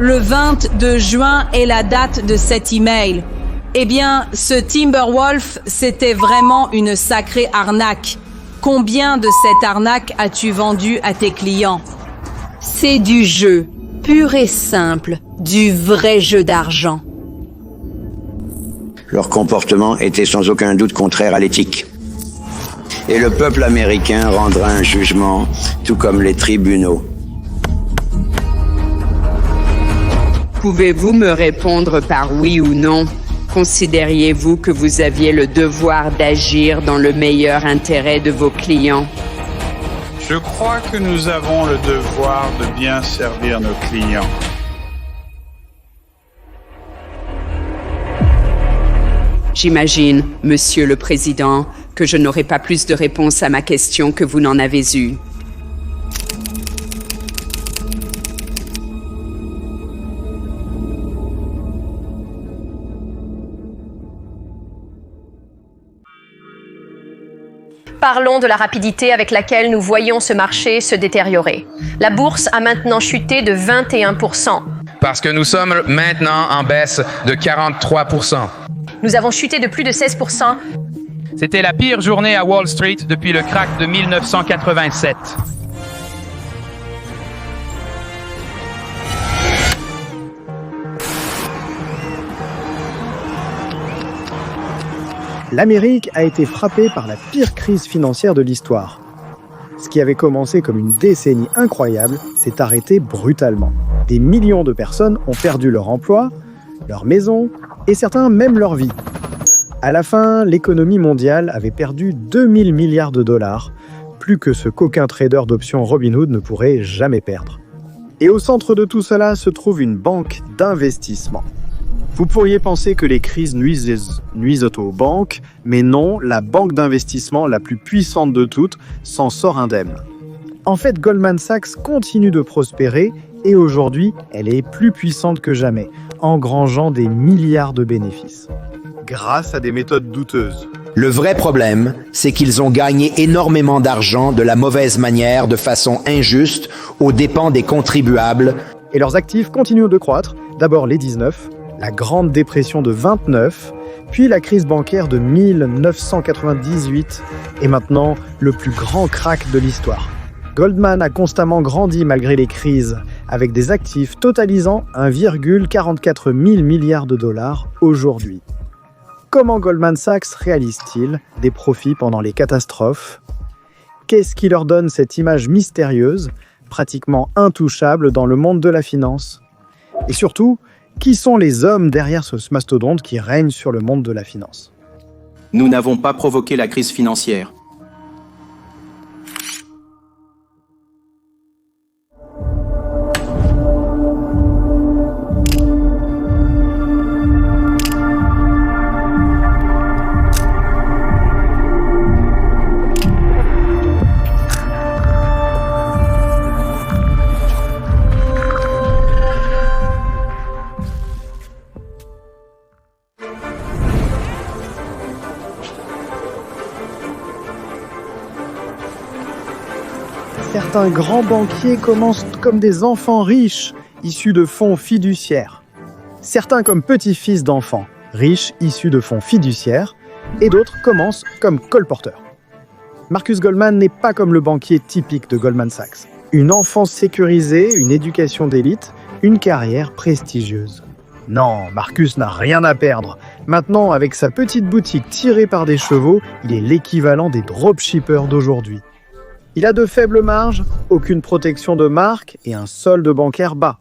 Le 22 juin est la date de cet email. Eh bien, ce Timberwolf, c'était vraiment une sacrée arnaque. Combien de cette arnaque as-tu vendu à tes clients? C'est du jeu, pur et simple, du vrai jeu d'argent. Leur comportement était sans aucun doute contraire à l'éthique. Et le peuple américain rendra un jugement, tout comme les tribunaux. Pouvez-vous me répondre par oui ou non? Considériez-vous que vous aviez le devoir d'agir dans le meilleur intérêt de vos clients? Je crois que nous avons le devoir de bien servir nos clients. J'imagine, Monsieur le Président, que je n'aurai pas plus de réponse à ma question que vous n'en avez eu. Parlons de la rapidité avec laquelle nous voyons ce marché se détériorer. La bourse a maintenant chuté de 21%. Parce que nous sommes maintenant en baisse de 43%. Nous avons chuté de plus de 16%. C'était la pire journée à Wall Street depuis le krach de 1987. L'Amérique a été frappée par la pire crise financière de l'histoire. Ce qui avait commencé comme une décennie incroyable s'est arrêté brutalement. Des millions de personnes ont perdu leur emploi, leur maison et certains même leur vie. À la fin, l'économie mondiale avait perdu 2000 milliards de dollars, plus que ce qu'aucun trader d'options Robinhood ne pourrait jamais perdre. Et au centre de tout cela se trouve une banque d'investissement. Vous pourriez penser que les crises nuisent aux banques, mais non, la banque d'investissement la plus puissante de toutes s'en sort indemne. En fait, Goldman Sachs continue de prospérer et aujourd'hui, elle est plus puissante que jamais, engrangeant des milliards de bénéfices. Grâce à des méthodes douteuses. Le vrai problème, c'est qu'ils ont gagné énormément d'argent de la mauvaise manière, de façon injuste, aux dépens des contribuables. Et leurs actifs continuent de croître, d'abord les 19, la Grande Dépression de 29, puis la crise bancaire de 1998, et maintenant le plus grand krach de l'histoire. Goldman a constamment grandi malgré les crises, avec des actifs totalisant 1,44 milliards de dollars aujourd'hui. Comment Goldman Sachs réalise-t-il des profits pendant les catastrophes? Qu'est-ce qui leur donne cette image mystérieuse, pratiquement intouchable dans le monde de la finance? Et surtout, qui sont les hommes derrière ce mastodonte qui règne sur le monde de la finance? Nous n'avons pas provoqué la crise financière. Certains grands banquiers commencent comme des enfants riches, issus de fonds fiduciaires. Certains comme petits-fils d'enfants, riches, issus de fonds fiduciaires, et d'autres commencent comme colporteurs. Marcus Goldman n'est pas comme le banquier typique de Goldman Sachs. Une enfance sécurisée, une éducation d'élite, une carrière prestigieuse. Non, Marcus n'a rien à perdre. Maintenant, avec sa petite boutique tirée par des chevaux, il est l'équivalent des dropshippers d'aujourd'hui. Il a de faibles marges, aucune protection de marque et un solde bancaire bas.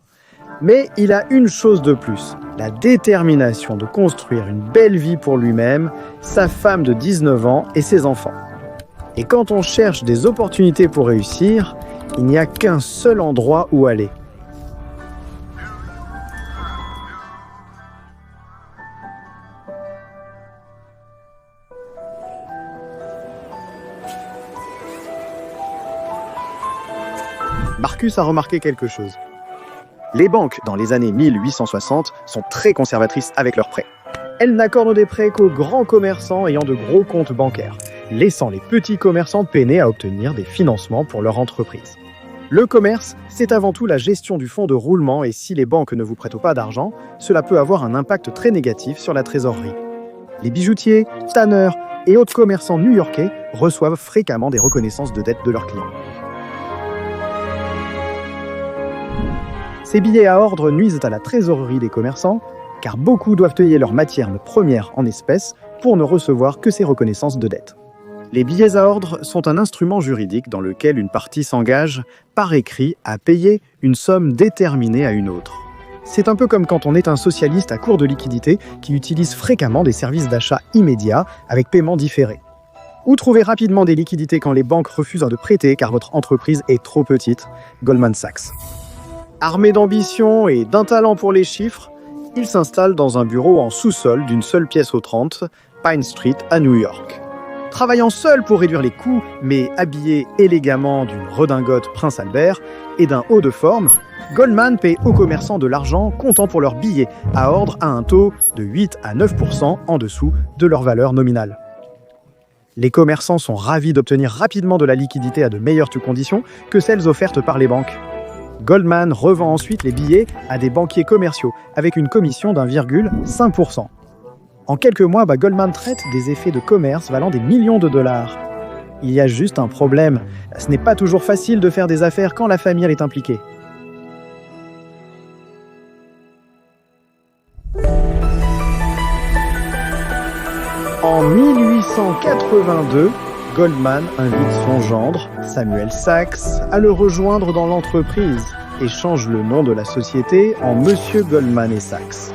Mais il a une chose de plus, la détermination de construire une belle vie pour lui-même, sa femme de 19 ans et ses enfants. Et quand on cherche des opportunités pour réussir, il n'y a qu'un seul endroit où aller. Marcus a remarqué quelque chose. Les banques, dans les années 1860, sont très conservatrices avec leurs prêts. Elles n'accordent des prêts qu'aux grands commerçants ayant de gros comptes bancaires, laissant les petits commerçants peiner à obtenir des financements pour leur entreprise. Le commerce, c'est avant tout la gestion du fonds de roulement et si les banques ne vous prêtent pas d'argent, cela peut avoir un impact très négatif sur la trésorerie. Les bijoutiers, tanneurs et autres commerçants new-yorkais reçoivent fréquemment des reconnaissances de dettes de leurs clients. Ces billets à ordre nuisent à la trésorerie des commerçants, car beaucoup doivent payer leurs matières premières en espèces pour ne recevoir que ces reconnaissances de dettes. Les billets à ordre sont un instrument juridique dans lequel une partie s'engage, par écrit, à payer une somme déterminée à une autre. C'est un peu comme quand on est un socialiste à court de liquidité qui utilise fréquemment des services d'achat immédiats avec paiement différé. Ou trouver rapidement des liquidités quand les banques refusent de prêter car votre entreprise est trop petite, Goldman Sachs. Armé d'ambition et d'un talent pour les chiffres, il s'installe dans un bureau en sous-sol d'une seule pièce aux 30, Pine Street à New York. Travaillant seul pour réduire les coûts, mais habillé élégamment d'une redingote Prince Albert et d'un haut de forme, Goldman paie aux commerçants de l'argent comptant pour leurs billets à ordre à un taux de 8 à 9% en dessous de leur valeur nominale. Les commerçants sont ravis d'obtenir rapidement de la liquidité à de meilleures conditions que celles offertes par les banques. Goldman revend ensuite les billets à des banquiers commerciaux avec une commission d'1,5%. En quelques mois, Goldman traite des effets de commerce valant des millions de dollars. Il y a juste un problème. Ce n'est pas toujours facile de faire des affaires quand la famille est impliquée. En 1882, Goldman invite son gendre, Samuel Sachs, à le rejoindre dans l'entreprise et change le nom de la société en Monsieur Goldman et Sachs.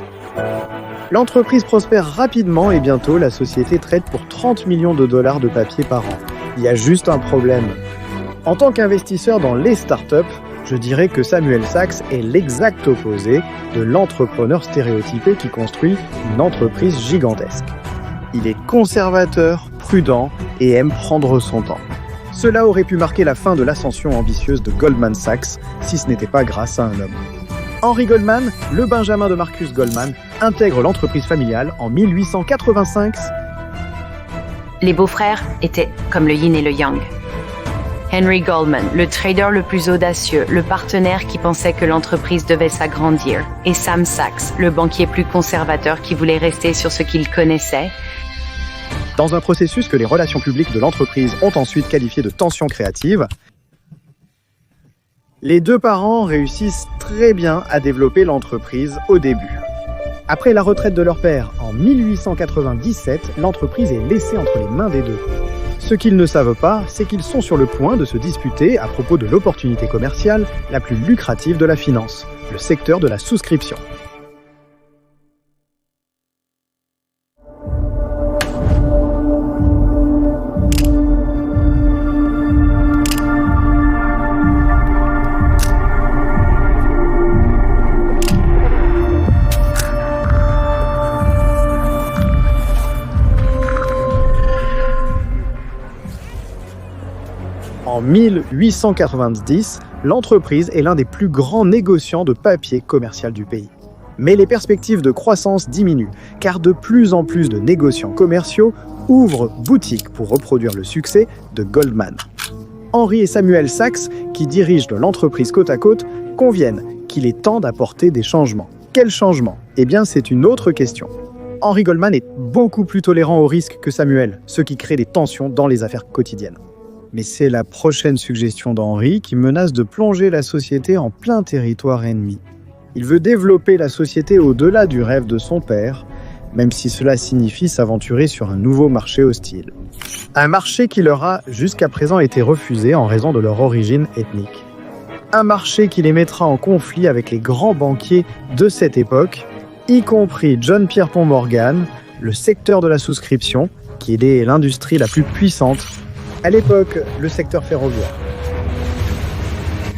L'entreprise prospère rapidement et bientôt la société traite pour 30 millions de dollars de papier par an. Il y a juste un problème. En tant qu'investisseur dans les startups, je dirais que Samuel Sachs est l'exact opposé de l'entrepreneur stéréotypé qui construit une entreprise gigantesque. Il est conservateur, prudent et aime prendre son temps. Cela aurait pu marquer la fin de l'ascension ambitieuse de Goldman Sachs si ce n'était pas grâce à un homme. Henry Goldman, le benjamin de Marcus Goldman, intègre l'entreprise familiale en 1885. Les beaux-frères étaient comme le yin et le yang. Henry Goldman, le trader le plus audacieux, le partenaire qui pensait que l'entreprise devait s'agrandir, et Sam Sachs, le banquier plus conservateur qui voulait rester sur ce qu'il connaissait. Dans un processus que les relations publiques de l'entreprise ont ensuite qualifié de tension créative, les deux parents réussissent très bien à développer l'entreprise au début. Après la retraite de leur père en 1897, l'entreprise est laissée entre les mains des deux. Ce qu'ils ne savent pas, c'est qu'ils sont sur le point de se disputer à propos de l'opportunité commerciale la plus lucrative de la finance, le secteur de la souscription. En 1890, l'entreprise est l'un des plus grands négociants de papier commercial du pays. Mais les perspectives de croissance diminuent, car de plus en plus de négociants commerciaux ouvrent boutique pour reproduire le succès de Goldman. Henry et Samuel Sachs, qui dirigent l'entreprise côte à côte, conviennent qu'il est temps d'apporter des changements. Quels changements ? Eh bien, c'est une autre question. Henry Goldman est beaucoup plus tolérant au risque que Samuel, ce qui crée des tensions dans les affaires quotidiennes. Mais c'est la prochaine suggestion d'Henry qui menace de plonger la société en plein territoire ennemi. Il veut développer la société au-delà du rêve de son père, même si cela signifie s'aventurer sur un nouveau marché hostile. Un marché qui leur a jusqu'à présent été refusé en raison de leur origine ethnique. Un marché qui les mettra en conflit avec les grands banquiers de cette époque, y compris John Pierpont Morgan, le secteur de la souscription, qui est l'industrie la plus puissante. À l'époque, le secteur ferroviaire.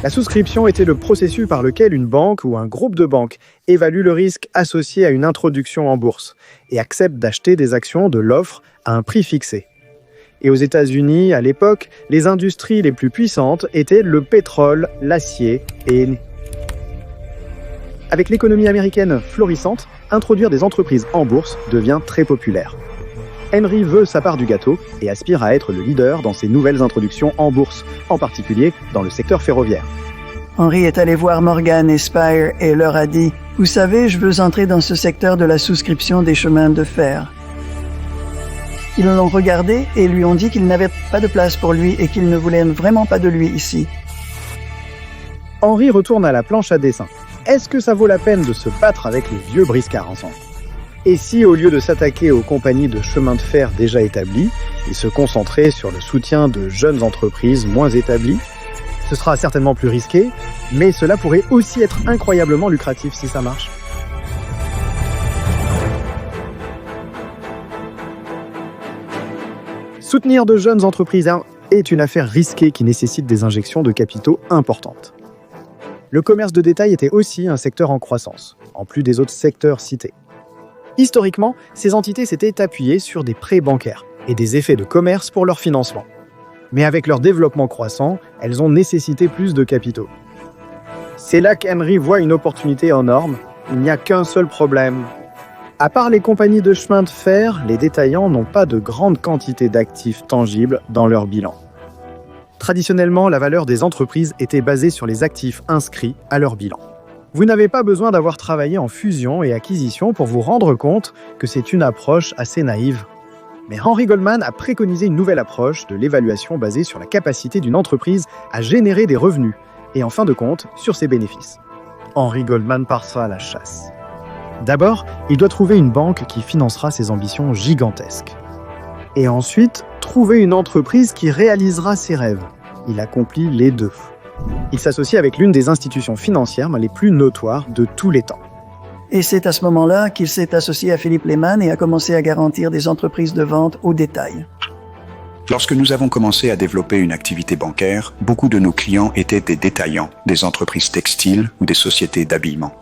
La souscription était le processus par lequel une banque ou un groupe de banques évalue le risque associé à une introduction en bourse et accepte d'acheter des actions de l'offre à un prix fixé. Et aux États-Unis, à l'époque, les industries les plus puissantes étaient le pétrole, l'acier et... Avec l'économie américaine florissante, introduire des entreprises en bourse devient très populaire. Henry veut sa part du gâteau et aspire à être le leader dans ces nouvelles introductions en bourse, en particulier dans le secteur ferroviaire. Henry est allé voir Morgan et Spire et leur a dit « Vous savez, je veux entrer dans ce secteur de la souscription des chemins de fer. » Ils l'ont regardé et lui ont dit qu'il n'avait pas de place pour lui et qu'ils ne voulaient vraiment pas de lui ici. Henry retourne à la planche à dessin. Est-ce que ça vaut la peine de se battre avec les vieux briscards ensemble? Et si, au lieu de s'attaquer aux compagnies de chemin de fer déjà établies, il se concentrait sur le soutien de jeunes entreprises moins établies? Ce sera certainement plus risqué, mais cela pourrait aussi être incroyablement lucratif si ça marche. Soutenir de jeunes entreprises est une affaire risquée qui nécessite des injections de capitaux importantes. Le commerce de détail était aussi un secteur en croissance, en plus des autres secteurs cités. Historiquement, ces entités s'étaient appuyées sur des prêts bancaires et des effets de commerce pour leur financement. Mais avec leur développement croissant, elles ont nécessité plus de capitaux. C'est là qu'Henry voit une opportunité énorme. Il n'y a qu'un seul problème. À part les compagnies de chemin de fer, les détaillants n'ont pas de grande quantité d'actifs tangibles dans leur bilan. Traditionnellement, la valeur des entreprises était basée sur les actifs inscrits à leur bilan. Vous n'avez pas besoin d'avoir travaillé en fusion et acquisition pour vous rendre compte que c'est une approche assez naïve. Mais Henry Goldman a préconisé une nouvelle approche de l'évaluation basée sur la capacité d'une entreprise à générer des revenus et en fin de compte, sur ses bénéfices. Henry Goldman part à la chasse. D'abord, il doit trouver une banque qui financera ses ambitions gigantesques. Et ensuite, trouver une entreprise qui réalisera ses rêves. Il accomplit les deux. Il s'associe avec l'une des institutions financières les plus notoires de tous les temps. Et c'est à ce moment-là qu'il s'est associé à Philippe Lehman et a commencé à garantir des entreprises de vente au détail. Lorsque nous avons commencé à développer une activité bancaire, beaucoup de nos clients étaient des détaillants, des entreprises textiles ou des sociétés d'habillement.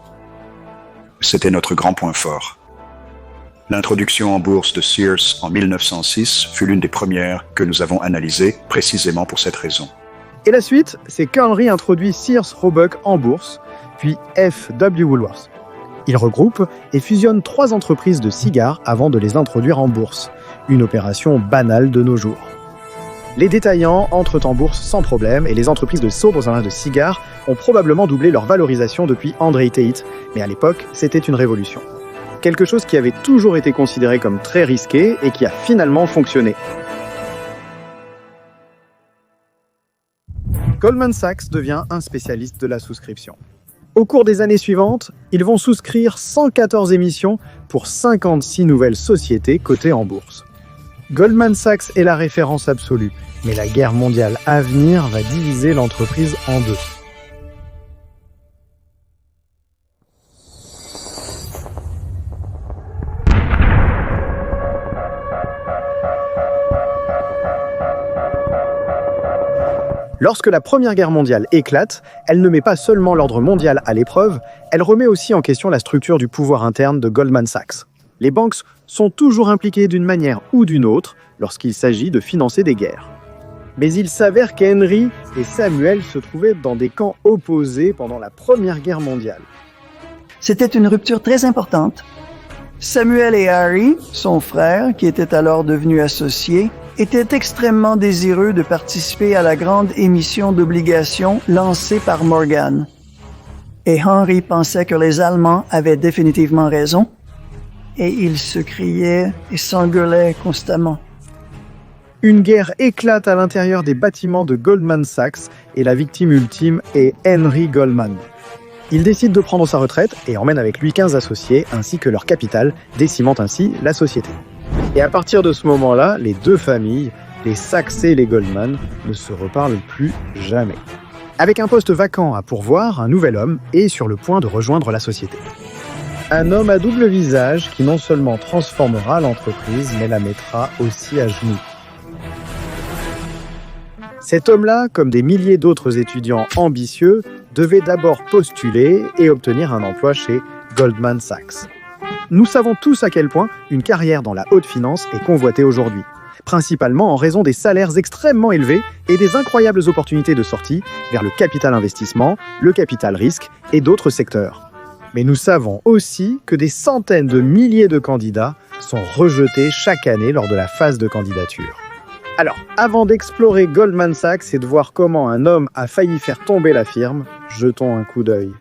C'était notre grand point fort. L'introduction en bourse de Sears en 1906 fut l'une des premières que nous avons analysées précisément pour cette raison. Et la suite, c'est qu'Henry introduit Sears Roebuck en bourse, puis F.W. Woolworth. Il regroupe et fusionne 3 entreprises de cigares avant de les introduire en bourse, une opération banale de nos jours. Les détaillants entrent en bourse sans problème et les entreprises de sobres de cigares ont probablement doublé leur valorisation depuis André Tate, mais à l'époque, c'était une révolution. Quelque chose qui avait toujours été considéré comme très risqué et qui a finalement fonctionné. Goldman Sachs devient un spécialiste de la souscription. Au cours des années suivantes, ils vont souscrire 114 émissions pour 56 nouvelles sociétés cotées en bourse. Goldman Sachs est la référence absolue, mais la guerre mondiale à venir va diviser l'entreprise en deux. Lorsque la Première Guerre mondiale éclate, elle ne met pas seulement l'ordre mondial à l'épreuve, elle remet aussi en question la structure du pouvoir interne de Goldman Sachs. Les banques sont toujours impliquées d'une manière ou d'une autre lorsqu'il s'agit de financer des guerres. Mais il s'avère qu'Henry et Samuel se trouvaient dans des camps opposés pendant la Première Guerre mondiale. C'était une rupture très importante. Samuel et Harry, son frère, qui était alors devenu associé, étaient extrêmement désireux de participer à la grande émission d'obligations lancée par Morgan. Et Henry pensait que les Allemands avaient définitivement raison, et il se criait et s'engueulait constamment. Une guerre éclate à l'intérieur des bâtiments de Goldman Sachs et la victime ultime est Henry Goldman. Il décide de prendre sa retraite et emmène avec lui 15 associés ainsi que leur capital, décimant ainsi la société. Et à partir de ce moment-là, les deux familles, les Sachs et les Goldman, ne se reparlent plus jamais. Avec un poste vacant à pourvoir, un nouvel homme est sur le point de rejoindre la société. Un homme à double visage qui non seulement transformera l'entreprise, mais la mettra aussi à genoux. Cet homme-là, comme des milliers d'autres étudiants ambitieux, devait d'abord postuler et obtenir un emploi chez Goldman Sachs. Nous savons tous à quel point une carrière dans la haute finance est convoitée aujourd'hui, principalement en raison des salaires extrêmement élevés et des incroyables opportunités de sortie vers le capital investissement, le capital risque et d'autres secteurs. Mais nous savons aussi que des centaines de milliers de candidats sont rejetés chaque année lors de la phase de candidature. Alors, avant d'explorer Goldman Sachs et de voir comment un homme a failli faire tomber la firme, jetons un coup d'œil.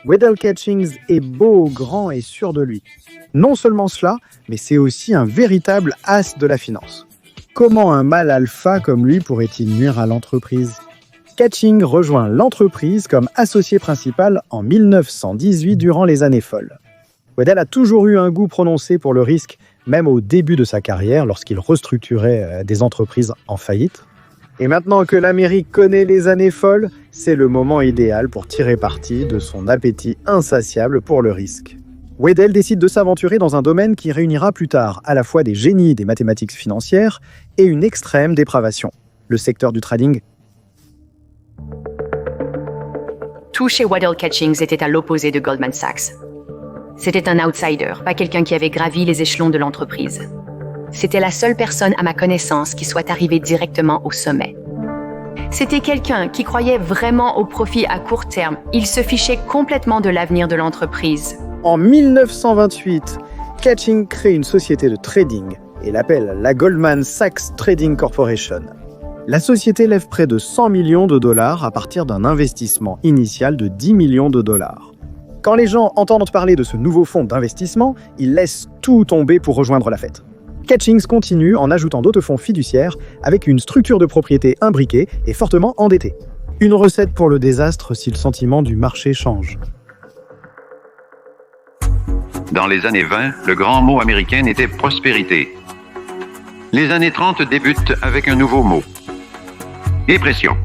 Weddell Catchings est beau, grand et sûr de lui. Non seulement cela, mais c'est aussi un véritable as de la finance. Comment un mâle alpha comme lui pourrait-il nuire à l'entreprise ? Catchings rejoint l'entreprise comme associé principal en 1918 durant les années folles. Weddell a toujours eu un goût prononcé pour le risque, même au début de sa carrière lorsqu'il restructurait des entreprises en faillite. Et maintenant que l'Amérique connaît les années folles, c'est le moment idéal pour tirer parti de son appétit insatiable pour le risque. Weddell décide de s'aventurer dans un domaine qui réunira plus tard à la fois des génies des mathématiques financières et une extrême dépravation, le secteur du trading. Tout chez Weddell Catchings était à l'opposé de Goldman Sachs. C'était un outsider, pas quelqu'un qui avait gravi les échelons de l'entreprise. C'était la seule personne à ma connaissance qui soit arrivée directement au sommet. C'était quelqu'un qui croyait vraiment au profit à court terme. Il se fichait complètement de l'avenir de l'entreprise. En 1928, Catchings crée une société de trading et l'appelle la Goldman Sachs Trading Corporation. La société lève près de 100 millions de dollars à partir d'un investissement initial de 10 millions de dollars. Quand les gens entendent parler de ce nouveau fonds d'investissement, ils laissent tout tomber pour rejoindre la fête. Catchings continue en ajoutant d'autres fonds fiduciaires avec une structure de propriété imbriquée et fortement endettée. Une recette pour le désastre si le sentiment du marché change. Dans les années 20, le grand mot américain était prospérité. Les années 30 débutent avec un nouveau mot. Dépression.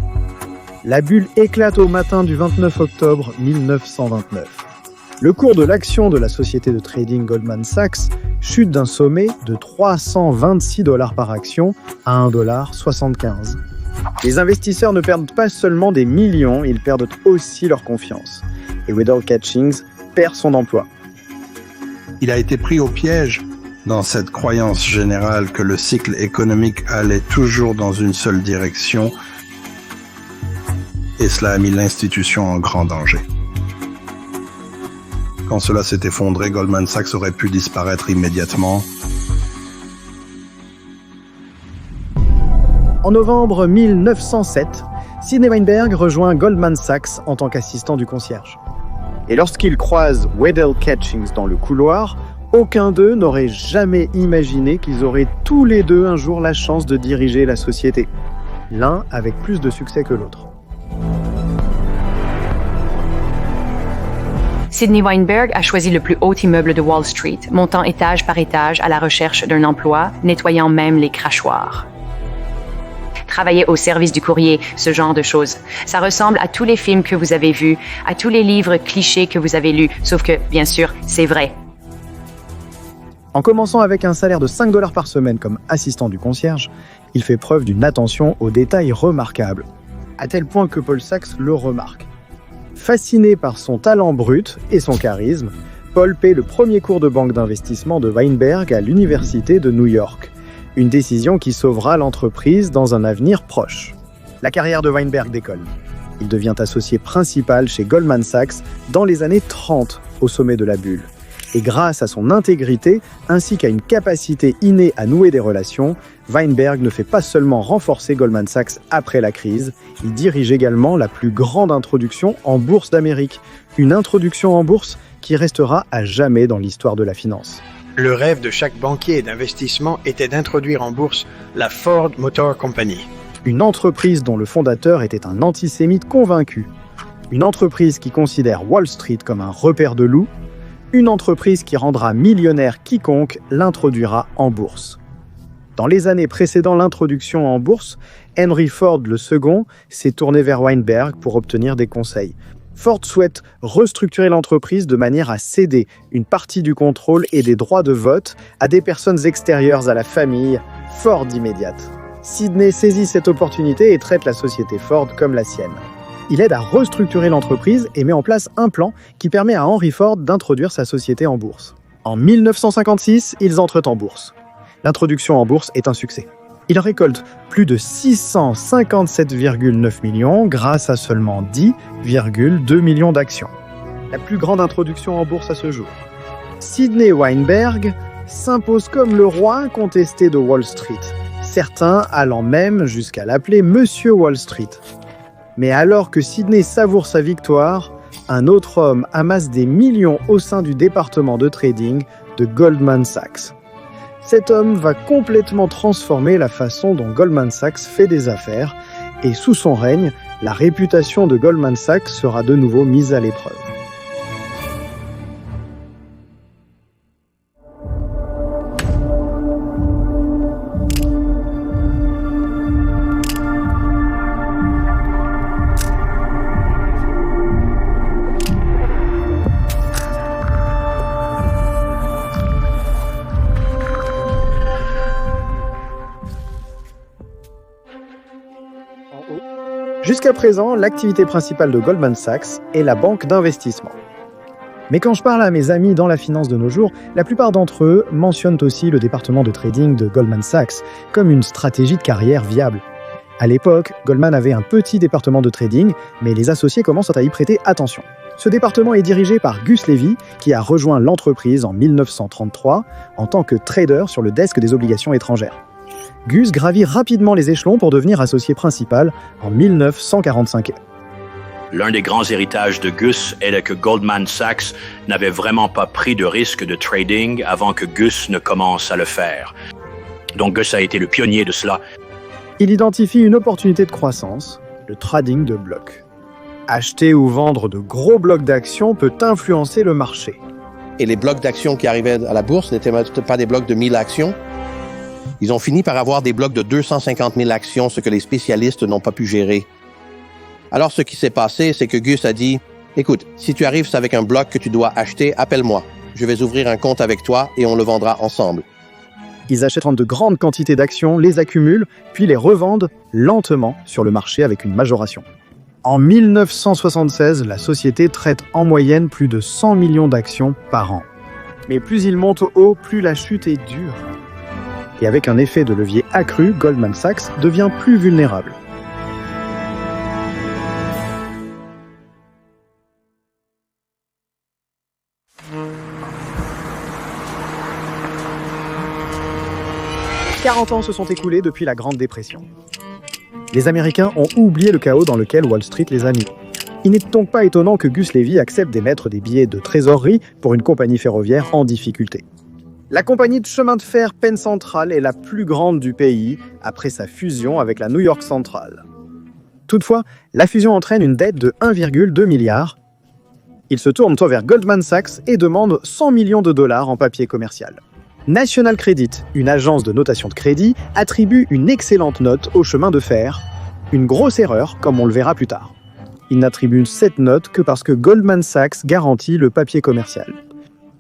La bulle éclate au matin du 29 octobre 1929. Le cours de l'action de la société de trading Goldman Sachs chute d'un sommet de 326 $ par action à 1,75 $. Les investisseurs ne perdent pas seulement des millions, ils perdent aussi leur confiance. Et Weddell Catchings perd son emploi. Il a été pris au piège dans cette croyance générale que le cycle économique allait toujours dans une seule direction, et cela a mis l'institution en grand danger. Quand cela s'est effondré, Goldman Sachs aurait pu disparaître immédiatement. En novembre 1907, Sidney Weinberg rejoint Goldman Sachs en tant qu'assistant du concierge. Et lorsqu'il croise Weddell Catchings dans le couloir, aucun d'eux n'aurait jamais imaginé qu'ils auraient tous les deux un jour la chance de diriger la société. L'un avec plus de succès que l'autre. Sidney Weinberg a choisi le plus haut immeuble de Wall Street, montant étage par étage à la recherche d'un emploi, nettoyant même les crachoirs. Travailler au service du courrier, ce genre de choses. Ça ressemble à tous les films que vous avez vus, à tous les livres clichés que vous avez lus, sauf que, bien sûr, c'est vrai. En commençant avec un salaire de 5 $ par semaine comme assistant du concierge, il fait preuve d'une attention aux détails remarquable, à tel point que Paul Sachs le remarque. Fasciné par son talent brut et son charisme, Paul paie le premier cours de banque d'investissement de Weinberg à l'Université de New York. Une décision qui sauvera l'entreprise dans un avenir proche. La carrière de Weinberg décolle. Il devient associé principal chez Goldman Sachs dans les années 30, au sommet de la bulle. Et grâce à son intégrité, ainsi qu'à une capacité innée à nouer des relations, Weinberg ne fait pas seulement renforcer Goldman Sachs après la crise, il dirige également la plus grande introduction en bourse d'Amérique. Une introduction en bourse qui restera à jamais dans l'histoire de la finance. Le rêve de chaque banquier d'investissement était d'introduire en bourse la Ford Motor Company. Une entreprise dont le fondateur était un antisémite convaincu. Une entreprise qui considère Wall Street comme un repère de loups. Une entreprise qui rendra millionnaire quiconque l'introduira en bourse. Dans les années précédant l'introduction en bourse, Henry Ford II s'est tourné vers Weinberg pour obtenir des conseils. Ford souhaite restructurer l'entreprise de manière à céder une partie du contrôle et des droits de vote à des personnes extérieures à la famille Ford immédiate. Sidney saisit cette opportunité et traite la société Ford comme la sienne. il aide à restructurer l'entreprise et met en place un plan qui permet à Henry Ford d'introduire sa société en bourse. En 1956, ils entrent en bourse. L'introduction en bourse est un succès. Ils récoltent plus de 657,9 millions grâce à seulement 10,2 millions d'actions. La plus grande introduction en bourse à ce jour. Sidney Weinberg s'impose comme le roi incontesté de Wall Street, certains allant même jusqu'à l'appeler Monsieur Wall Street. Mais alors que Sidney savoure sa victoire, un autre homme amasse des millions au sein du département de trading de Goldman Sachs. Cet homme va complètement transformer la façon dont Goldman Sachs fait des affaires et sous son règne, la réputation de Goldman Sachs sera de nouveau mise à l'épreuve. Jusqu'à présent, l'activité principale de Goldman Sachs est la banque d'investissement. Mais quand je parle à mes amis dans la finance de nos jours, la plupart d'entre eux mentionnent aussi le département de trading de Goldman Sachs comme une stratégie de carrière viable. À l'époque, Goldman avait un petit département de trading, mais les associés commencent à y prêter attention. Ce département est dirigé par Gus Levy, qui a rejoint l'entreprise en 1933 en tant que trader sur le desk des obligations étrangères. Gus gravit rapidement les échelons pour devenir associé principal en 1945. L'un des grands héritages de Gus est que Goldman Sachs n'avait vraiment pas pris de risque de trading avant que Gus ne commence à le faire. Donc Gus a été le pionnier de cela. Il identifie une opportunité de croissance, le trading de blocs. Acheter ou vendre de gros blocs d'actions peut influencer le marché. Et les blocs d'actions qui arrivaient à la bourse n'étaient pas des blocs de 1000 actions. Ils ont fini par avoir des blocs de 250 000 actions, ce que les spécialistes n'ont pas pu gérer. Alors, ce qui s'est passé, c'est que Gus a dit « Écoute, si tu arrives avec un bloc que tu dois acheter, appelle-moi. Je vais ouvrir un compte avec toi et on le vendra ensemble. » Ils achètent de grandes quantités d'actions, les accumulent, puis les revendent lentement sur le marché avec une majoration. En 1976, la société traite en moyenne plus de 100 millions d'actions par an. Mais plus il monte haut, plus la chute est dure. Et avec un effet de levier accru, Goldman Sachs devient plus vulnérable. « 40 ans se sont écoulés depuis la Grande Dépression. Les Américains ont oublié le chaos dans lequel Wall Street les a mis. Il n'est donc pas étonnant que Gus Levy accepte d'émettre des billets de trésorerie pour une compagnie ferroviaire en difficulté. La compagnie de chemin de fer Penn Central est la plus grande du pays après sa fusion avec la New York Central. Toutefois, la fusion entraîne une dette de 1,2 milliard. Il se tourne vers Goldman Sachs et demande 100 millions de dollars en papier commercial. National Credit, une agence de notation de crédit, attribue une excellente note au chemin de fer. Une grosse erreur, comme on le verra plus tard. Il n'attribue cette note que parce que Goldman Sachs garantit le papier commercial.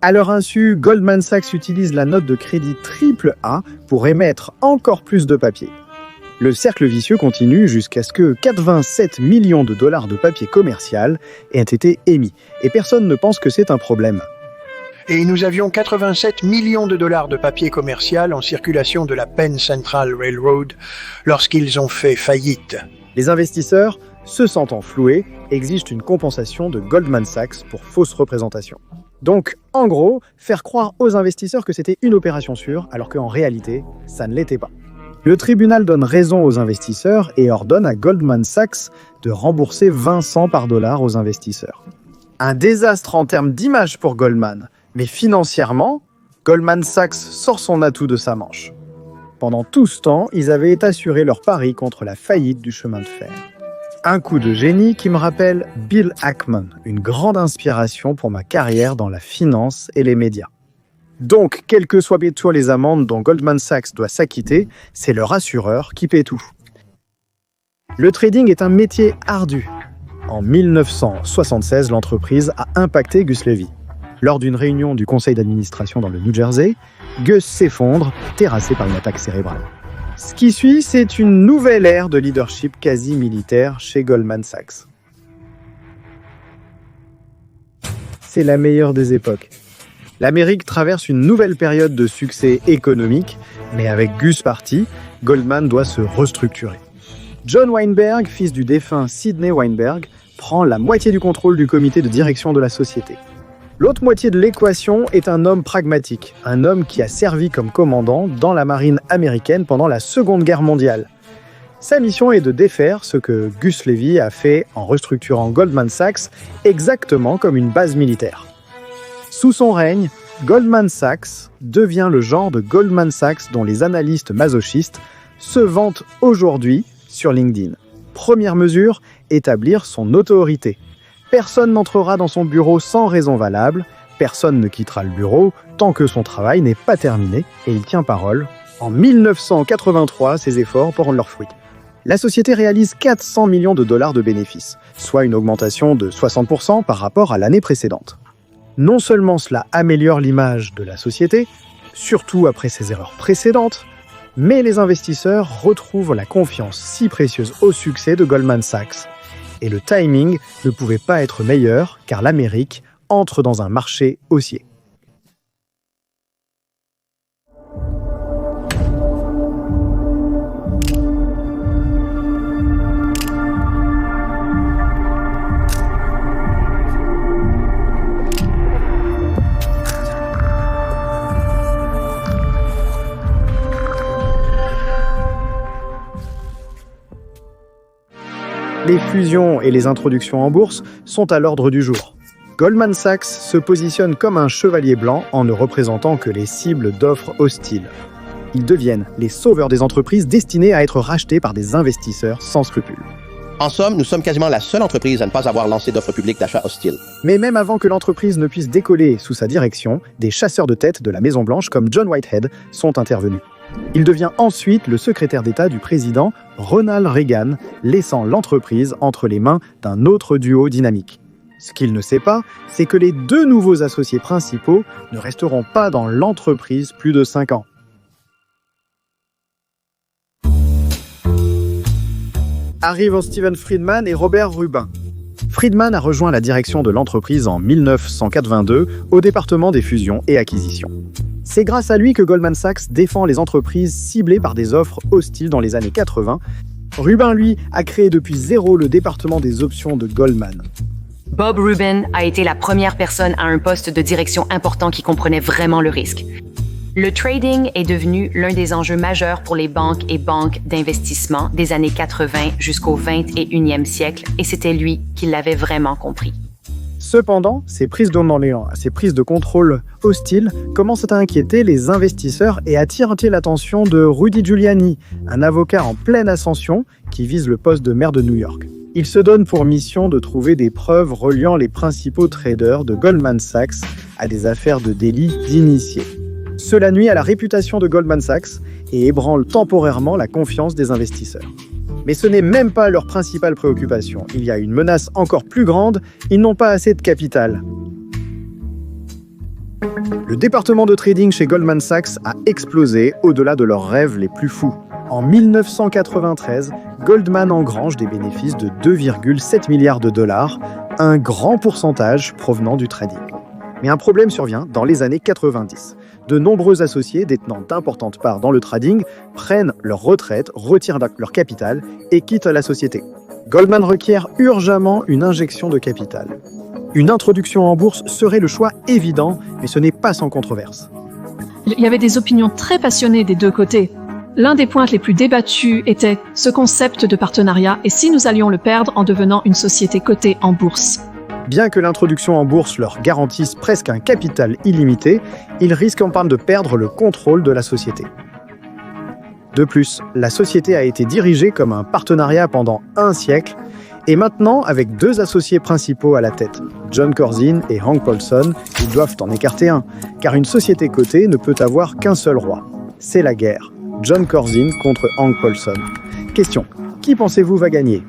À leur insu, Goldman Sachs utilise la note de crédit AAA pour émettre encore plus de papier. Le cercle vicieux continue jusqu'à ce que 87 millions de dollars de papier commercial aient été émis. Et personne ne pense que c'est un problème. Et nous avions 87 millions de dollars de papier commercial en circulation de la Penn Central Railroad lorsqu'ils ont fait faillite. Les investisseurs, se sentant floués, exigent une compensation de Goldman Sachs pour fausse représentation. Donc, en gros, faire croire aux investisseurs que c'était une opération sûre, alors qu'en réalité, ça ne l'était pas. Le tribunal donne raison aux investisseurs et ordonne à Goldman Sachs de rembourser 20 cents par dollar aux investisseurs. Un désastre en termes d'image pour Goldman, mais financièrement, Goldman Sachs sort son atout de sa manche. Pendant tout ce temps, ils avaient assuré leur pari contre la faillite du chemin de fer. Un coup de génie qui me rappelle Bill Ackman, une grande inspiration pour ma carrière dans la finance et les médias. Donc, quelles que soient les amendes dont Goldman Sachs doit s'acquitter, c'est leur assureur qui paie tout. Le trading est un métier ardu. En 1976, l'entreprise a impacté Gus Levy. Lors d'une réunion du conseil d'administration dans le New Jersey, Gus s'effondre, terrassé par une attaque cérébrale. Ce qui suit, c'est une nouvelle ère de leadership quasi militaire chez Goldman Sachs. c'est la meilleure des époques. L'Amérique traverse une nouvelle période de succès économique, mais avec Gus parti, Goldman doit se restructurer. John Weinberg, fils du défunt Sidney Weinberg, prend la moitié du contrôle du comité de direction de la société. L'autre moitié de l'équation est un homme pragmatique, un homme qui a servi comme commandant dans la marine américaine pendant la Seconde Guerre mondiale. Sa mission est de défaire ce que Gus Levy a fait en restructurant Goldman Sachs exactement comme une base militaire. Sous son règne, Goldman Sachs devient le genre de Goldman Sachs dont les analystes masochistes se vantent aujourd'hui sur LinkedIn. Première mesure, établir son autorité. Personne n'entrera dans son bureau sans raison valable, personne ne quittera le bureau tant que son travail n'est pas terminé, et il tient parole. En 1983, ses efforts portent leurs fruits. La société réalise 400 millions de dollars de bénéfices, soit une augmentation de 60% par rapport à l'année précédente. Non seulement cela améliore l'image de la société, surtout après ses erreurs précédentes, mais les investisseurs retrouvent la confiance si précieuse au succès de Goldman Sachs. Et le timing ne pouvait pas être meilleur car l'Amérique entre dans un marché haussier. Les fusions et les introductions en bourse sont à l'ordre du jour. Goldman Sachs se positionne comme un chevalier blanc en ne représentant que les cibles d'offres hostiles. Ils deviennent les sauveurs des entreprises destinées à être rachetées par des investisseurs sans scrupules. En somme, nous sommes quasiment la seule entreprise à ne pas avoir lancé d'offres publiques d'achat hostiles. Mais même avant que l'entreprise ne puisse décoller sous sa direction, des chasseurs de tête de la Maison-Blanche comme John Whitehead sont intervenus. Il devient ensuite le secrétaire d'État du président Ronald Reagan, laissant l'entreprise entre les mains d'un autre duo dynamique. Ce qu'il ne sait pas, c'est que les deux nouveaux associés principaux ne resteront pas dans l'entreprise plus de 5 ans. Arrivent Steven Friedman et Robert Rubin. Friedman a rejoint la direction de l'entreprise en 1982 au département des fusions et acquisitions. C'est grâce à lui que Goldman Sachs défend les entreprises ciblées par des offres hostiles dans les années 80. Rubin, lui, a créé depuis zéro le département des options de Goldman. Bob Rubin a été la première personne à un poste de direction important qui comprenait vraiment le risque. Le trading est devenu l'un des enjeux majeurs pour les banques et banques d'investissement des années 80 jusqu'au 21e siècle, et c'était lui qui l'avait vraiment compris. Cependant, ces prises de contrôle hostiles commencent à inquiéter les investisseurs et attirent l'attention de Rudy Giuliani, un avocat en pleine ascension qui vise le poste de maire de New York. Il se donne pour mission de trouver des preuves reliant les principaux traders de Goldman Sachs à des affaires de délits d'initiés. Cela nuit à la réputation de Goldman Sachs et ébranle temporairement la confiance des investisseurs. Mais ce n'est même pas leur principale préoccupation. Il y a une menace encore plus grande, ils n'ont pas assez de capital. Le département de trading chez Goldman Sachs a explosé au-delà de leurs rêves les plus fous. En 1993, Goldman engrange des bénéfices de 2,7 milliards de dollars, un grand pourcentage provenant du trading. Mais un problème survient dans les années 90. De nombreux associés détenant d'importantes parts dans le trading prennent leur retraite, retirent leur capital et quittent la société. Goldman requiert urgemment une injection de capital. Une introduction en bourse serait le choix évident, mais ce n'est pas sans controverse. Il y avait des opinions très passionnées des deux côtés. L'un des points les plus débattus était ce concept de partenariat et si nous allions le perdre en devenant une société cotée en bourse. Bien que l'introduction en bourse leur garantisse presque un capital illimité, ils risquent en part de perdre le contrôle de la société. De plus, la société a été dirigée comme un partenariat pendant un siècle, et maintenant, avec deux associés principaux à la tête, John Corzine et Hank Paulson, ils doivent en écarter un, car une société cotée ne peut avoir qu'un seul roi. C'est la guerre. John Corzine contre Hank Paulson. Question, qui pensez-vous va gagner ?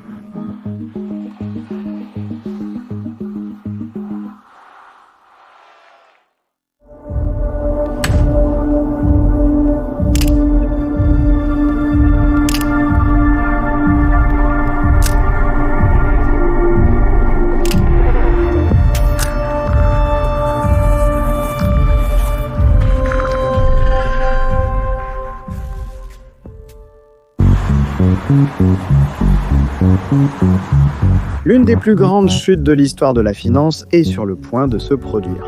L'une des plus grandes chutes de l'histoire de la finance est sur le point de se produire.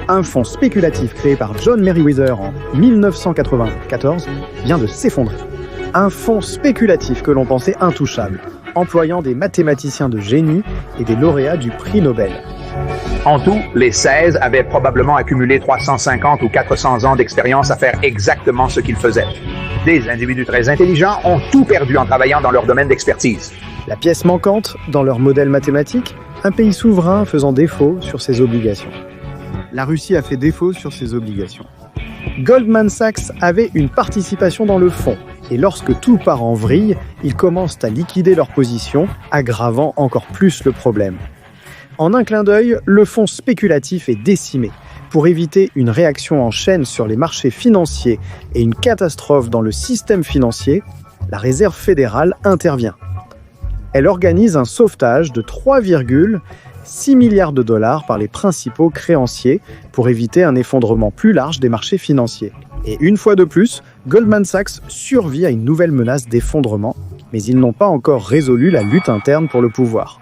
Un fonds spéculatif créé par John Meriwether en 1994 vient de s'effondrer. Un fonds spéculatif que l'on pensait intouchable, employant des mathématiciens de génie et des lauréats du prix Nobel. En tout, les 16 avaient probablement accumulé 350 ou 400 ans d'expérience à faire exactement ce qu'ils faisaient. Des individus très intelligents ont tout perdu en travaillant dans leur domaine d'expertise. La pièce manquante dans leur modèle mathématique, un pays souverain faisant défaut sur ses obligations. La Russie a fait défaut sur ses obligations. Goldman Sachs avait une participation dans le fonds, et lorsque tout part en vrille, ils commencent à liquider leur position, aggravant encore plus le problème. En un clin d'œil, le fonds spéculatif est décimé. Pour éviter une réaction en chaîne sur les marchés financiers et une catastrophe dans le système financier, la Réserve fédérale intervient. Elle organise un sauvetage de 3,6 milliards de dollars par les principaux créanciers pour éviter un effondrement plus large des marchés financiers. Et une fois de plus, Goldman Sachs survit à une nouvelle menace d'effondrement, mais ils n'ont pas encore résolu la lutte interne pour le pouvoir.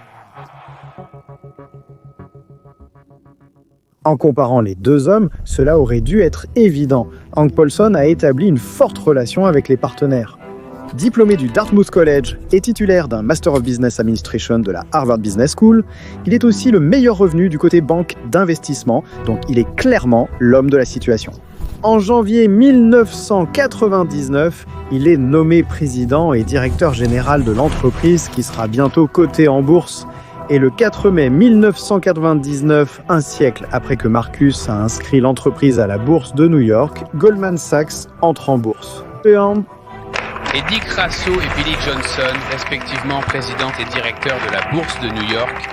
En comparant les deux hommes, cela aurait dû être évident. Hank Paulson a établi une forte relation avec les partenaires. Diplômé du Dartmouth College et titulaire d'un Master of Business Administration de la Harvard Business School, il est aussi le meilleur revenu du côté banque d'investissement, donc il est clairement l'homme de la situation. En janvier 1999, il est nommé président et directeur général de l'entreprise qui sera bientôt cotée en bourse. Et le 4 mai 1999, un siècle après que Marcus a inscrit l'entreprise à la bourse de New York, Goldman Sachs entre en bourse. Et Dick Rasso et Billy Johnson, respectivement président et directeur de la bourse de New York.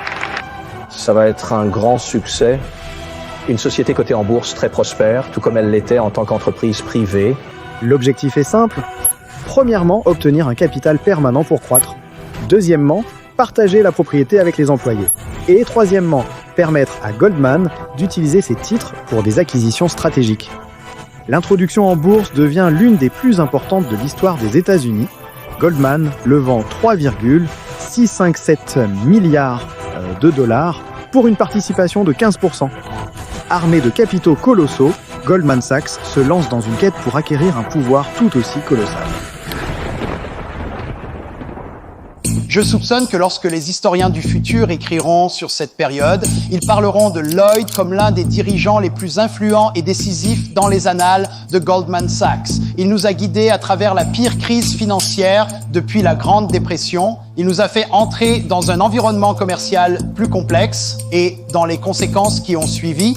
Ça va être un grand succès. Une société cotée en bourse très prospère, tout comme elle l'était en tant qu'entreprise privée. L'objectif est simple. Premièrement, obtenir un capital permanent pour croître. Deuxièmement, partager la propriété avec les employés. Et troisièmement, permettre à Goldman d'utiliser ses titres pour des acquisitions stratégiques. L'introduction en bourse devient l'une des plus importantes de l'histoire des États-Unis, Goldman levant 3,657 milliards de dollars pour une participation de 15%. Armé de capitaux colossaux, Goldman Sachs se lance dans une quête pour acquérir un pouvoir tout aussi colossal. Je soupçonne que lorsque les historiens du futur écriront sur cette période, ils parleront de Lloyd comme l'un des dirigeants les plus influents et décisifs dans les annales de Goldman Sachs. Il nous a guidés à travers la pire crise financière depuis la Grande Dépression. Il nous a fait entrer dans un environnement commercial plus complexe et dans les conséquences qui ont suivi.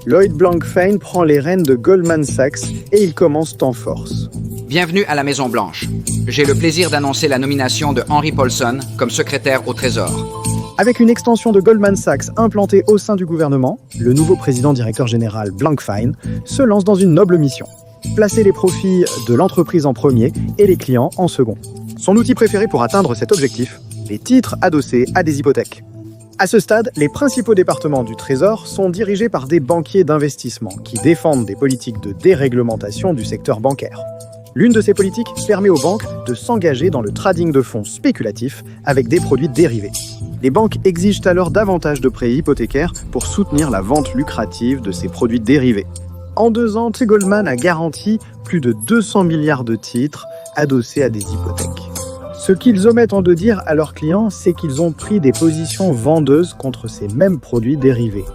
Lloyd Blankfein prend les rênes de Goldman Sachs et il commence en force. Bienvenue à la Maison-Blanche. J'ai le plaisir d'annoncer la nomination de Henry Paulson comme secrétaire au Trésor. Avec une extension de Goldman Sachs implantée au sein du gouvernement, le nouveau président-directeur général Blankfein se lance dans une noble mission. Placer les profits de l'entreprise en premier et les clients en second. Son outil préféré pour atteindre cet objectif, les titres adossés à des hypothèques. À ce stade, les principaux départements du Trésor sont dirigés par des banquiers d'investissement qui défendent des politiques de déréglementation du secteur bancaire. L'une de ces politiques permet aux banques de s'engager dans le trading de fonds spéculatifs avec des produits dérivés. Les banques exigent alors davantage de prêts hypothécaires pour soutenir la vente lucrative de ces produits dérivés. En 2 ans, Goldman a garanti plus de 200 milliards de titres adossés à des hypothèques. Ce qu'ils omettent de dire à leurs clients, c'est qu'ils ont pris des positions vendeuses contre ces mêmes produits dérivés.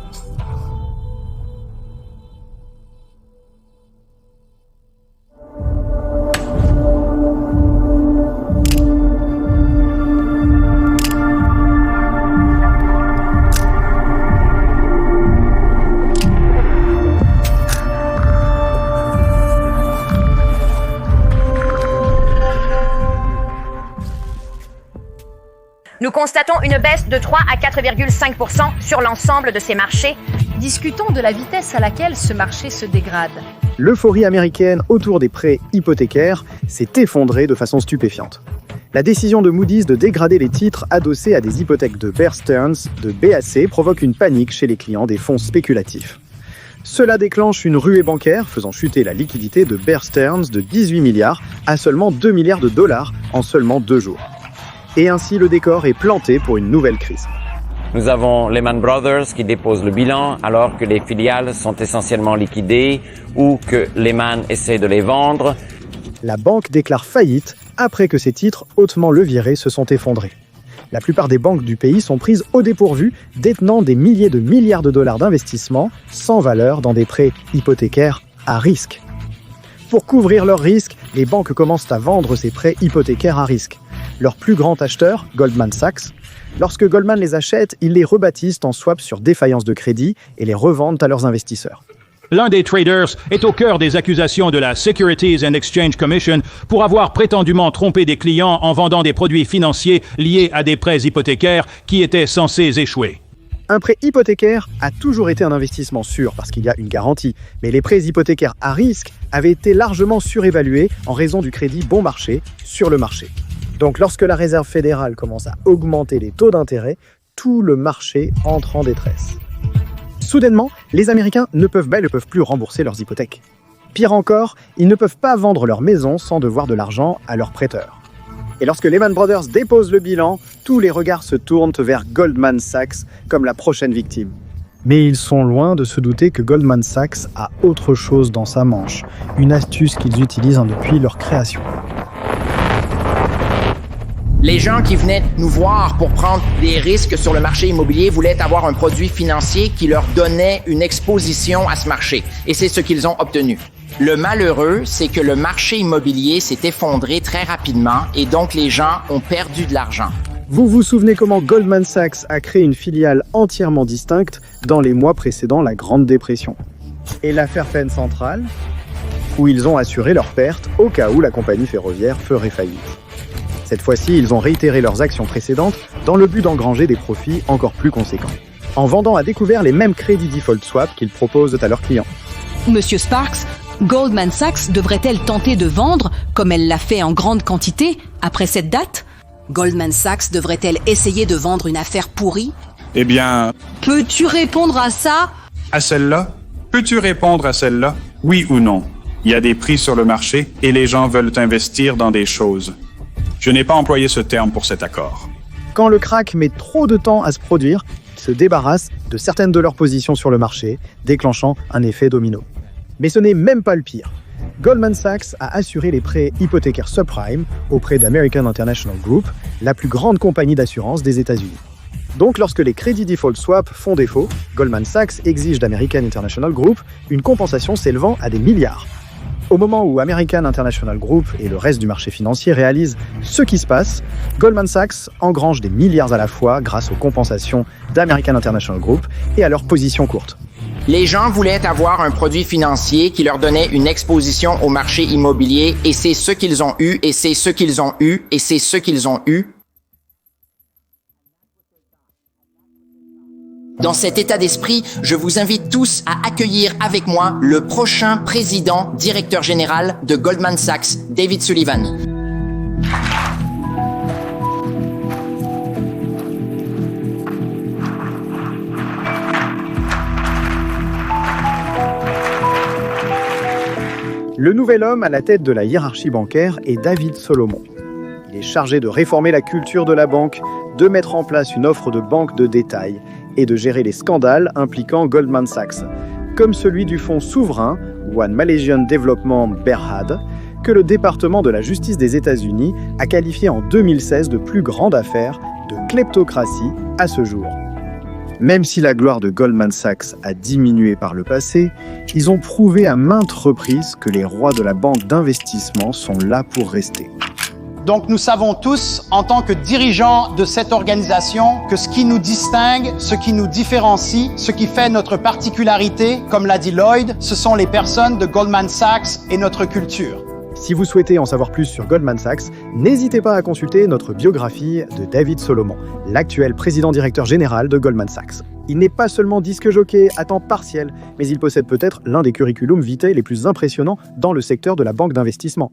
Nous constatons une baisse de 3 à 4,5% sur l'ensemble de ces marchés. Discutons de la vitesse à laquelle ce marché se dégrade. L'euphorie américaine autour des prêts hypothécaires s'est effondrée de façon stupéfiante. La décision de Moody's de dégrader les titres adossés à des hypothèques de Bear Stearns, de BAC, provoque une panique chez les clients des fonds spéculatifs. Cela déclenche une ruée bancaire faisant chuter la liquidité de Bear Stearns de 18 milliards à seulement 2 milliards de dollars en seulement 2 jours. Et ainsi le décor est planté pour une nouvelle crise. Nous avons Lehman Brothers qui dépose le bilan alors que les filiales sont essentiellement liquidées ou que Lehman essaie de les vendre. La banque déclare faillite après que ses titres hautement leviérés se sont effondrés. La plupart des banques du pays sont prises au dépourvu, détenant des milliers de milliards de dollars d'investissement sans valeur dans des prêts hypothécaires à risque. Pour couvrir leurs risques, les banques commencent à vendre ces prêts hypothécaires à risque. Leur plus grand acheteur, Goldman Sachs, lorsque Goldman les achète, ils les rebaptisent en swaps sur défaillance de crédit et les revendent à leurs investisseurs. L'un des traders est au cœur des accusations de la Securities and Exchange Commission pour avoir prétendument trompé des clients en vendant des produits financiers liés à des prêts hypothécaires qui étaient censés échouer. Un prêt hypothécaire a toujours été un investissement sûr parce qu'il y a une garantie, mais les prêts hypothécaires à risque avaient été largement surévalués en raison du crédit bon marché sur le marché. Donc lorsque la Réserve fédérale commence à augmenter les taux d'intérêt, tout le marché entre en détresse. Soudainement, les Américains ne peuvent plus rembourser leurs hypothèques. Pire encore, ils ne peuvent pas vendre leur maison sans devoir de l'argent à leurs prêteurs. Et lorsque Lehman Brothers dépose le bilan, tous les regards se tournent vers Goldman Sachs comme la prochaine victime. Mais ils sont loin de se douter que Goldman Sachs a autre chose dans sa manche, une astuce qu'ils utilisent depuis leur création. Les gens qui venaient nous voir pour prendre des risques sur le marché immobilier voulaient avoir un produit financier qui leur donnait une exposition à ce marché. Et c'est ce qu'ils ont obtenu. Le malheureux, c'est que le marché immobilier s'est effondré très rapidement et donc les gens ont perdu de l'argent. Vous vous souvenez comment Goldman Sachs a créé une filiale entièrement distincte dans les mois précédant la Grande Dépression. Et l'affaire Penn Central, où ils ont assuré leurs pertes au cas où la compagnie ferroviaire ferait faillite. Cette fois-ci, ils ont réitéré leurs actions précédentes dans le but d'engranger des profits encore plus conséquents, en vendant à découvert les mêmes crédits default swap qu'ils proposent à leurs clients. Monsieur Sparks, Goldman Sachs devrait-elle tenter de vendre, comme elle l'a fait en grande quantité, après cette date? Goldman Sachs devrait-elle essayer de vendre une affaire pourrie? Eh bien... Peux-tu répondre à ça? À celle-là? Peux-tu répondre à celle-là? Oui ou non? Il y a des prix sur le marché et les gens veulent investir dans des choses. Je n'ai pas employé ce terme pour cet accord. Quand le crack met trop de temps à se produire, ils se débarrassent de certaines de leurs positions sur le marché, déclenchant un effet domino. Mais ce n'est même pas le pire. Goldman Sachs a assuré les prêts hypothécaires subprime auprès d'American International Group, la plus grande compagnie d'assurance des États-Unis. Donc lorsque les crédits default swap font défaut, Goldman Sachs exige d'American International Group une compensation s'élevant à des milliards. Au moment où American International Group et le reste du marché financier réalisent ce qui se passe, Goldman Sachs engrange des milliards à la fois grâce aux compensations d'American International Group et à leur position courte. Les gens voulaient avoir un produit financier qui leur donnait une exposition au marché immobilier et c'est ce qu'ils ont eu, et c'est ce qu'ils ont eu, et c'est ce qu'ils ont eu. Dans cet état d'esprit, je vous invite tous à accueillir avec moi le prochain président directeur général de Goldman Sachs, David Sullivan. Le nouvel homme à la tête de la hiérarchie bancaire est David Solomon. Il est chargé de réformer la culture de la banque, de mettre en place une offre de banque de détail et de gérer les scandales impliquant Goldman Sachs, comme celui du fonds souverain One Malaysian Development Berhad, que le département de la justice des États-Unis a qualifié en 2016 de plus grande affaire de kleptocratie à ce jour. Même si la gloire de Goldman Sachs a diminué par le passé, ils ont prouvé à maintes reprises que les rois de la banque d'investissement sont là pour rester. Donc nous savons tous, en tant que dirigeants de cette organisation, que ce qui nous distingue, ce qui nous différencie, ce qui fait notre particularité, comme l'a dit Lloyd, ce sont les personnes de Goldman Sachs et notre culture. Si vous souhaitez en savoir plus sur Goldman Sachs, n'hésitez pas à consulter notre biographie de David Solomon, l'actuel président-directeur général de Goldman Sachs. Il n'est pas seulement disque jockey à temps partiel, mais il possède peut-être l'un des curriculum vitae les plus impressionnants dans le secteur de la banque d'investissement.